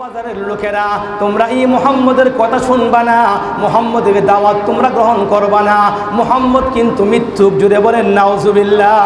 বাজারের লোকেরা, তোমরা এই মুহাম্মদের কথা শুনবা না, মুহাম্মদের দাওয়াত তোমরা গ্রহণ করবা না। মুহাম্মদ কিন্তু মিথ্যুক, জুড়ে বলেন নাউজুবিল্লাহ।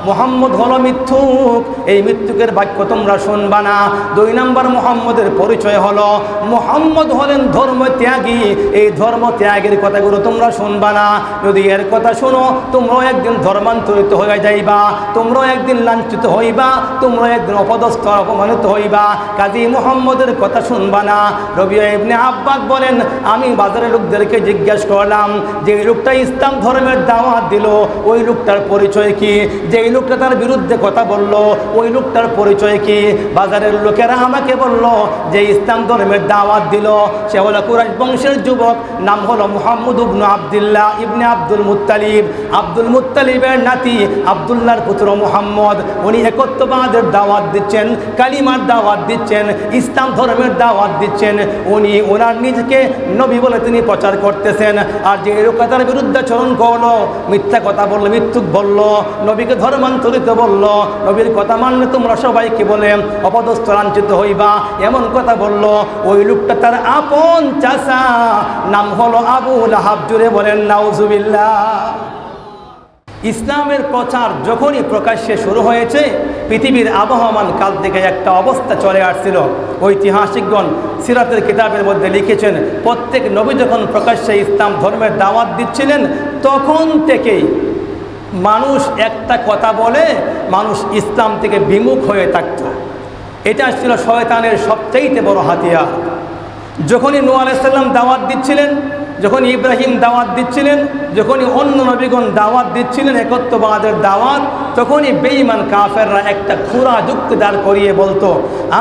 মুহাম্মদ হলো মিথ্যুক, এই মিথ্যুকের বাক্য তোমরা শুনবা না। 2 নম্বর মুহাম্মদের পরিচয় হলো মুহাম্মদ হলেন ধর্ম ত্যাগী, এই ধর্ম ত্যাগের কথাগুলো তোমরা শুনবা না। যদি এর কথা শোনো তোমরাও একদিন ধর্মান্তরিত হয়ে যাইবা, তোমরাও একদিন লাঞ্ছিত হইবা, তোমরাও একদিন অপদস্থ অপমানিত হইবা। কাজী মুহাম্মদের কথা শুনবা না। রবিয়া ইবনে আব্বাস বলেন, আমি বাজারের লোকদেরকে জিজ্ঞাসা করলাম যে লোকটা ইসলাম ধর্মের দাওয়াত দিল ওই লোকটার পরিচয় কি, যে লোকটা তার বিরুদ্ধে কথা বলল ওই লোকটার পরিচয় কি। বাজারের লোকেরা আমাকে বলল যে ইসলাম ধর্মের দাওয়াত দিল সে হলো কুরাইশ বংশের যুবক, নাম হলো মুহাম্মদ ইবনে আব্দুল্লাহ ইবনে আব্দুল মুত্তালিব। আব্দুল মুত্তালিবের নাতি আব্দুল্লাহর পুত্র মুহাম্মদ, উনি একত্ববাদের দাওয়াত দিচ্ছেন, কালিমার দাওয়াত দিচ্ছেন, ইসলাম ধর্মের দাওয়াত দিচ্ছেন। উনি ওনার নিজেকে নবী বলে তিনি প্রচার করতেছেন। আর যে লোকটা তার বিরুদ্ধে আচরণ করলো, মিথ্যা কথা বললো, মিথ্যুক বললো, নবীকে ধর্মান্তরিত বলল, নবীর কথা মানলে তোমরা সবাইকে বলে অপদস্থ লাঞ্ছিত হইবা, এমন কথা বলল, ওই লোকটা তার আপন চাচা, নাম হলো আবু লাহাব, জুড়ে বলেন নাউজুবিল্লাহ। ইসলামের প্রচার যখনই প্রকাশ্যে শুরু হয়েছে, পৃথিবীর আবহমান কাল থেকে একটা অবস্থা চলে আসছিল। ঐতিহাসিকগণ সিরাতের কিতাবের মধ্যে লিখেছেন, প্রত্যেক নবী যখন প্রকাশ্যে ইসলাম ধর্মের দাওয়াত দিচ্ছিলেন তখন থেকেই মানুষ একটা কথা বলে মানুষ ইসলাম থেকে বিমুখ হয়ে থাকত। এটা ছিল শয়তানের সবচাইতে বড় হাতিয়ার। যখনই নূহ আলাইহিস সালাম দাওয়াত দিচ্ছিলেন, যখন ইব্রাহিম দাওয়াত দিচ্ছিলেন, যখনই অন্য নবীগণ দাওয়াত দিচ্ছিলেন একত্ববাদের দাওয়াত, তখনই বেঈমান কাফেররা একটা খুরা যুক্তি দাঁড় করিয়ে বলতো,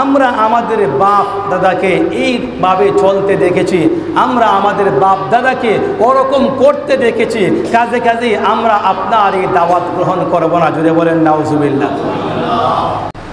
আমরা আমাদের বাপ দাদাকে এইভাবে চলতে দেখেছি, আমরা আমাদের বাপ দাদাকে ওরকম করতে দেখেছি, কাজে কাজে আমরা আপনার এই দাওয়াত গ্রহণ করব না। জুড়ে বলেন নাউজুবিল্লাহ।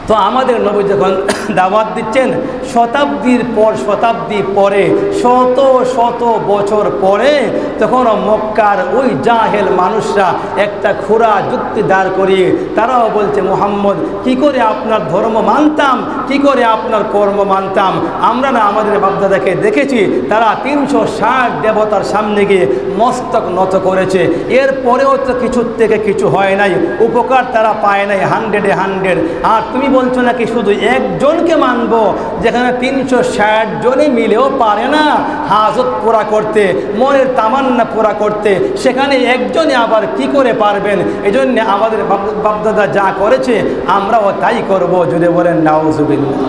তো আমাদের নবী যখন দাওয়াত দিচ্ছেন, শতাব্দীর পর শতাব্দী পরে, শত শত বছর পরে, তখন মক্কার ওই জাহেল মানুষরা একটা খুরা যুক্তি দাঁড় করিয়ে তারাও বলছে, মুহাম্মদ কি করে আপনার ধর্ম মানতাম, কি করে আপনার কর্ম মানতাম, আমরা না আমাদের বাপদাদাকে দেখেছি তারা 360 দেবতার সামনে গিয়ে মস্তক নত করেছে, এরপরেও তো কিছুর থেকে কিছু হয় নাই, উপকার তারা পায় নাই 100-এ 100। আর তুমি বলছো নাকি শুধু একজনকে মানবো, যেখানে 360 জনে মিলেও পারে না হাজত পুরা করতে, মনের তামান্না পুরা করতে, সেখানে একজনে আবার কি করে পারবেন। এজন্য আমাদের বাপদাদা যা করেছে আমরাও তাই করব। জুড়ে বলেন নাউজুবিল্লাহ।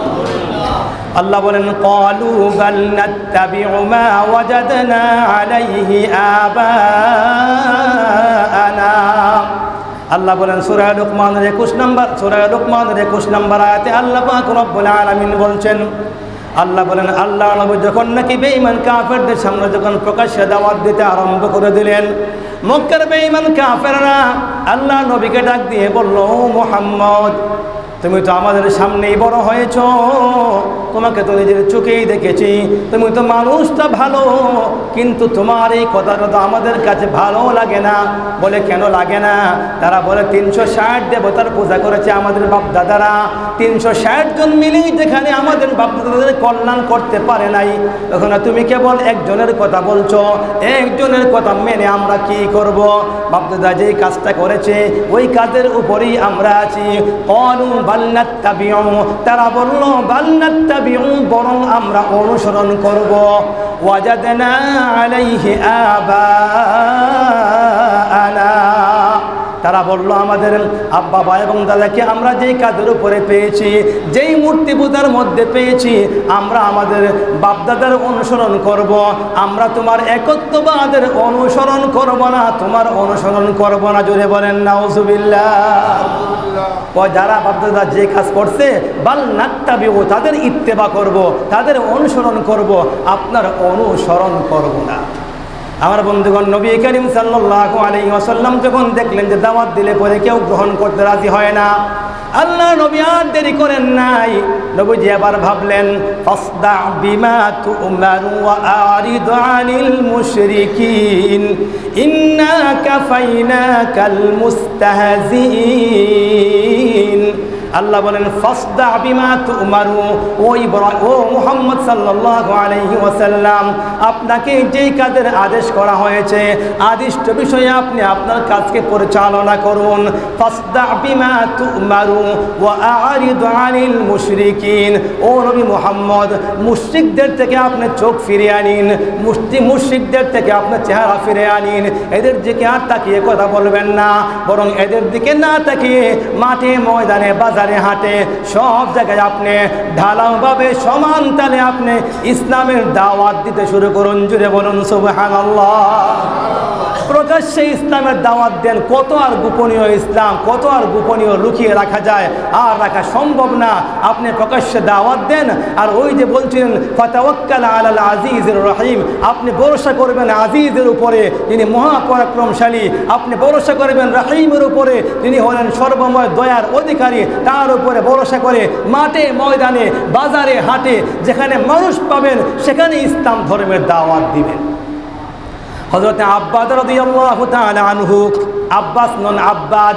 আল্লাহ বলেন, ক্বালু বাল নাত্তাবিউ মা ওয়াজাদনা আলাইহি আবাআনা। আল্লাহ বলেন সূরা লুকমানের 21 নম্বর আয়াতে আল্লাহ পাক রব্বুল আলামিন বলছেন, আল্লাহ বলেন আল্লাহ নবী যখন নাকি বেঈমান কাফেরদের সামনে যখন প্রকাশ্যে দাওয়াত দিতে আরম্ভ করে দিলেন, মক্কার বেঈমান কাফেররা আল্লাহ নবীকে ডাক দিয়ে বলল, ও মুহাম্মদ তুমি তো আমাদের সামনেই বড় হয়েছ, তোমাকে তো নিজের চোখেই দেখেছি, তুমি তো মানুষটা ভালো, কিন্তু তোমার এই কথাটা তো আমাদের কাছে ভালো লাগে না। বলে কেন লাগে না? তারা বলে 360 দেবতার পূজা করেছে আমাদের বাপদাদারা, 360 জন মিলেই যেখানে আমাদের বাপদাদাদের কল্যাণ করতে পারে নাই, তখন তুমি কেবল একজনের কথা বলছো, একজনের কথা মেনে আমরা কি করব? বাপদাদা যেই কাজটা করেছে ওই কাজের উপরেই আমরা আছি। ক্বালু বাল নাত্তাবিউ, তারা বলল বাল নাত্তাবিউ, বরং আমরা অনুসরণ করব, ওয়াজাদনা আলাইহি আবাআনা। তারা বলল আমাদের আব্বা এবং দাদাকে আমরা যেই কাজের উপরে পেয়েছি, যেই মূর্তি পূজার মধ্যে পেয়েছি, আমরা আমাদের বাপদাদার অনুসরণ করব, আমরা তোমার একত্ববাদের অনুসরণ করব না, তোমার অনুসরণ করব না। জোরে বলেন নাউজুবিল্লাহ। ও যারা বাপদাদা যে কাজ করছে বাল নাত্তাবিউ, তাদের ইত্তেবা করব, তাদের অনুসরণ করব, আপনার অনুসরণ করব না। আমার বন্ধুগণ, নবী করিম সাল্লাল্লাহু আলাইহি ওয়াসাল্লাম যখন দেখলেন যে দাওয়াত দিলে পরে কেউ গ্রহণ করতে রাজি হয় না, আল্লাহ নবী আর দেরি করেন নাই, নবীজি আবার ভাবলেন, ফাসদা বিমা তু'মারু ওয়া আরিদ আনিল মুশরিকিন ইন্না কাফাইনাকাল মুস্তাহজিইন। আল্লাহ বলেন ফাসদা বিমা তুমারু, ও মুহাম্মদ সাল্লাল্লাহু আলাইহি ওয়াসাল্লাম, আপনাকে যেই কাজের আদেশ করা হয়েছে আদিষ্ট বিষয়ে আপনি আপনার কাজকে পরিচালনা করুন। ফাসদা বিমা তুমারু ওয়া আ'রিদ আনিল মুশরিকিন, ও নবী মুহাম্মদ মুশরিকদের থেকে আপনি চোখ ফিরিয়ে আনিন, মুশরিকদের থেকে আপনার চেহারা ফিরে আনিন। এদের দিকে আর তাকিয়ে কথা বলবেন না, বরং এদের দিকে না তাকিয়ে মাঠে ময়দানে বাজারে হাটে সব জায়গায় আপনি ঢালাওভাবে সমান তালে আপনি ইসলামের দাওয়াত দিতে শুরু করুন। জুড়ে বলুন সুবহানাল্লাহ। প্রকাশ্যে ইসলামের দাওয়াত দেন। কত আর গোপনীয় ইসলাম, কত আর গোপনীয় লুকিয়ে রাখা যায়, আর রাখা সম্ভব না। আপনি প্রকাশ্যে দাওয়াত দেন, আর ওই যে বলছিলেন ফাতাওয়াক্কাল আলাল আজিজুর রহিম, আপনি ভরসা করবেন আজিজের উপরে যিনি মহাপরাক্রমশালী, আপনি ভরসা করবেন রহিমের উপরে যিনি হলেন সর্বময় দয়ার অধিকারী, তার উপরে ভরসা করে মাঠে ময়দানে বাজারে হাটে যেখানে মানুষ পাবেন সেখানে ইসলাম ধর্মের দাওয়াত দিবেন। হযরত আব্বাদ রাদিয়াল্লাহু তাআলা আনহু, আব্বাস নন আব্বাদ,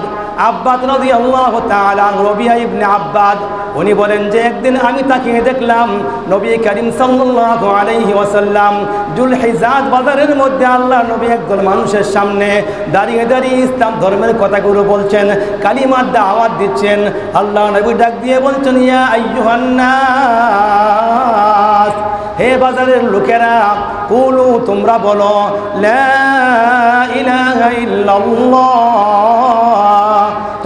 আব্বাদ রাদিয়াল্লাহু তাআলা আনহু, রবিয়া ইবনে আব্বাদ, উনি বলেন যে একদিন আমি তাকিয়ে দেখলাম নবী করিম সাল্লাল্লাহু আলাইহি ওয়াসাল্লাম জুলহিজাত বাজারের মধ্যে আল্লাহর নবী একদল মানুষের সামনে দাঁড়িয়ে দাঁড়িয়ে ইসলাম ধর্মের কথাগুলো বলছেন, কালিমার দাওয়াত দিচ্ছেন। আল্লাহ নবী ডাক দিয়ে বলছেন ইয়া আইয়ুহান নাস, হে বাজারের লোকেরা, কুলু তোমরা বলো লা ইলাহা ইল্লাল্লাহ,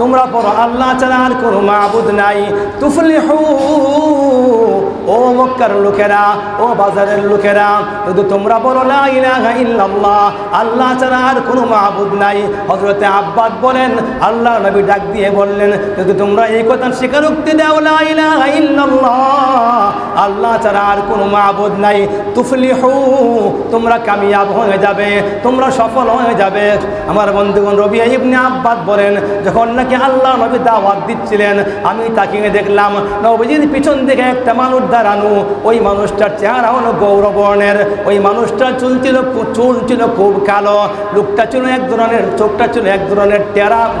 তোমরা পড়ো আল্লাহ ছাড়া আর কোনো মাবুদ নাই, তুফলিহু, ও মক্কার লোকেরা, ও বাজারের লোকেরা, যদি তোমরা বলো লা ইলাহা ইল্লাল্লাহ, আল্লাহ ছাড়া আর কোনো মাবুদ নাই। হযরতে আব্বাদ বলেন আল্লাহ নবী ডাক দিয়ে বললেন যদি তোমরা এই কথা স্বীকারোক্তি দাও লা ইলাহা ইল্লাল্লাহ, আল্লাহ ছাড়া আর কোনো মাবুদ নাই, তুফলিহু, তোমরা কামিয়াব হয়ে যাবে, তোমরা সফল হয়ে যাবে। আমার বন্ধুগণ, রবিয়া ইবনে আব্বাদ বলেন যখন নাকি আল্লাহ নবী দাওয়াত দিচ্ছিলেন আমি তাকিয়ে দেখলাম নবীজির পিছন দিকে একটা মানুষ দাঁড়ানো। ওই মানুষটার চেহারা হলো গৌরবর্ণের, ওই মানুষটার চুল ছিল খুব কালো, লোকটা ছিল এক ধরনের, চোখটা ছিল এক ধরনের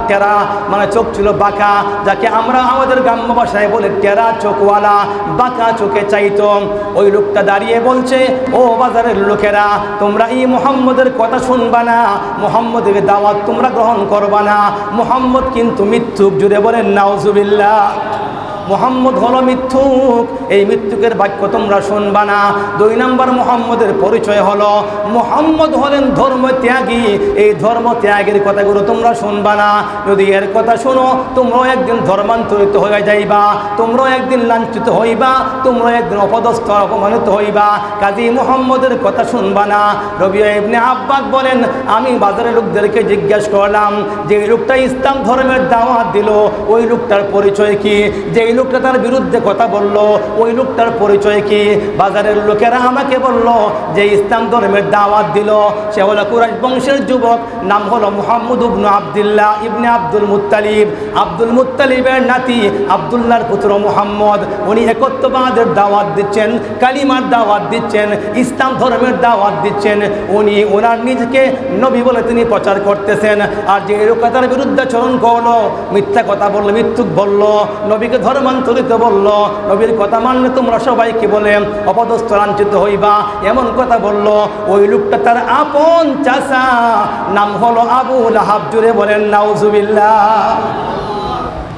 টেরা, মানে চোখ ছিল বাঁকা, যাকে আমরা আমাদের গ্রাম্য ভাষায় বলে টেরা চোখওয়ালা, বাঁকা চোখে চাইতো। ওই লোকটা দাঁড়িয়ে বলছে ও বাজারের লোকেরা, তোমরা এই মুহাম্মদের কথা শুনবা না, মুহাম্মদের দাওয়াত তোমরা গ্রহণ করবা না, মুহাম্মদ কিন্তু মিথ্যুক। জুড়ে বলেন নাউজুবিল্লাহ। মুহাম্মদ হলো মিথ্যুক, এই মিথ্যুকের বাক্য তোমরা শুনবা না। 2 নম্বর মুহাম্মদের পরিচয় হলো মুহাম্মদ হলেন ধর্মত্যাগী, এই ধর্মত্যাগের কথাগুলো তোমরা শুনবা না। যদি এর কথা শোনো তোমরাও একদিন ধর্মান্তরিত হয়ে যাইবা, তোমরাও একদিন লাঞ্ছিত হইবা, তোমরাও একদিন অপদস্থ অপমানিত হইবা, কাজী মুহাম্মদের কথা শুনবা না। রবিয়া ইবনে আব্বাদ বলেন আমি বাজারের লোকদেরকে জিজ্ঞাসা করলাম যে এই লোকটা ইসলাম ধর্মের দাওয়াত দিল, ওই লোকটার পরিচয় কি? যে লোকটা তার বিরুদ্ধে কথা বলল ওই লোকটার পরিচয় কি? বাজারের লোকেরা আমাকে বলল যে ইসলাম ধর্মের দাওয়াত দিল সে হলো কুরাইশ বংশের যুবক, নাম হলো মুহাম্মদ ইবনে আব্দুল্লাহ ইবনে আব্দুল মুত্তালিব, আব্দুল মুত্তালিবের নাতি আব্দুল্লাহর পুত্র মুহাম্মদ। উনি একত্ববাদের দাওয়াত দিচ্ছেন, কালিমার দাওয়াত দিচ্ছেন, ইসলাম ধর্মের দাওয়াত দিচ্ছেন। উনি ওনার নিজকে নবী বলে তিনি প্রচার করতেছেন। আর যে লোকটা তার বিরুদ্ধে চরণ করলো, মিথ্যা কথা বললো, মিথ্যুক বললো, নবীকে ধর্মান্তরিত বলল, নবীর কথা মানলে তোমরা সবাইকে বলে অপদস্থ লাঞ্ছিত হইবা, এমন কথা বলল। ওই লোকটা তার আপন চাচা, নাম হলো আবু লাহাব। জুড়ে বলেন নাউজুবিল্লাহ।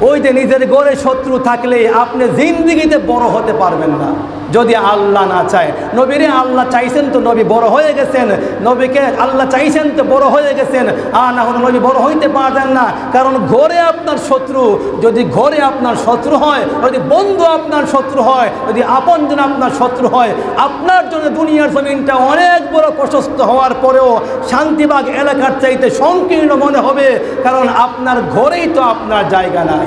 ওই যে নিজের ঘরে শত্রু থাকলে আপনি জিন্দেগিতে বড় হতে পারবেন না যদি আল্লাহ না চায়। নবীরে আল্লাহ চাইছেন তো নবী বড় হয়ে গেছেন, নবীকে আল্লাহ চাইছেন তো বড় হয়ে গেছেন, আর না হলে নবী বড় হইতে পারতেন না। কারণ ঘরে আপনার শত্রু, যদি ঘরে আপনার শত্রু হয়, যদি বন্ধু আপনার শত্রু হয়, যদি আপনজন আপনার শত্রু হয়, আপনার জন্য দুনিয়ার জমিনটা অনেক বড় প্রশস্ত হওয়ার পরেও শান্তিবাগ এলাকার চাইতে সংকীর্ণ মনে হবে, কারণ আপনার ঘরেই তো আপনার জায়গা নাই।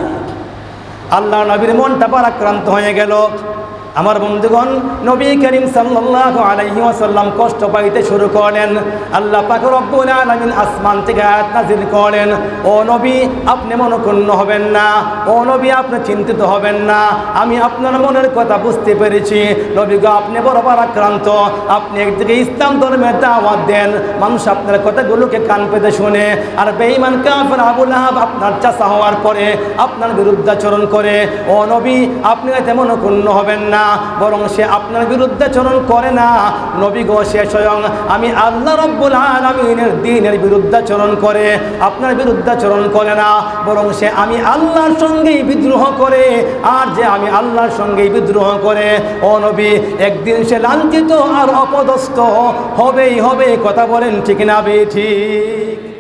আল্লাহ নবীর মনটা ভারাক্রান্ত হয়ে গেল। আমার বন্ধুগণ, নবী করিম সাল্লাল্লাহু আলাইহি ওয়াসাল্লাম কষ্ট পাইতে শুরু করলেন। আল্লাহ পাক রব্বুল আলামিন আসমান থেকে আয়াত নাযিল করেন, ও নবী আপনি মনক্ষুণ্ণ হবেন না, ও নবী আপনি চিন্তিত হবেন না, আমি আপনার মনের কথা বুঝতে পেরেছি। নবী গো আপনি বরাবর আক্রান্ত, আপনি একদিকে ইসলাম ধর্মের দাওয়াত দেন, মানুষ আপনার কথাগুলোকে কান পেতে শুনে, আর বেঈমান কাফের আবু লাহাব আপনার চাচা হওয়ার পরে আপনার বিরুদ্ধাচরণ করে। ও নবী আপনি এতে মনক্ষুণ্ণ হবেন না, বরং সে আপনার বিরুদ্ধাচরণ করে না। নবী গো সে স্বয়ং আমি আল্লাহ রব্বুল আলামিনের দ্বীনের বিরুদ্ধাচরণ করে, আপনার বিরুদ্ধাচরণ করে না, বরং সে আমি আল্লাহর সঙ্গেই বিদ্রোহ করে। আর যে আমি আল্লাহর সঙ্গেই বিদ্রোহ করে, ও নবী একদিন সে লাঞ্ছিত আর অপদস্থ হবেই হবে। কথা বলেন ঠিক না বে ঠিক?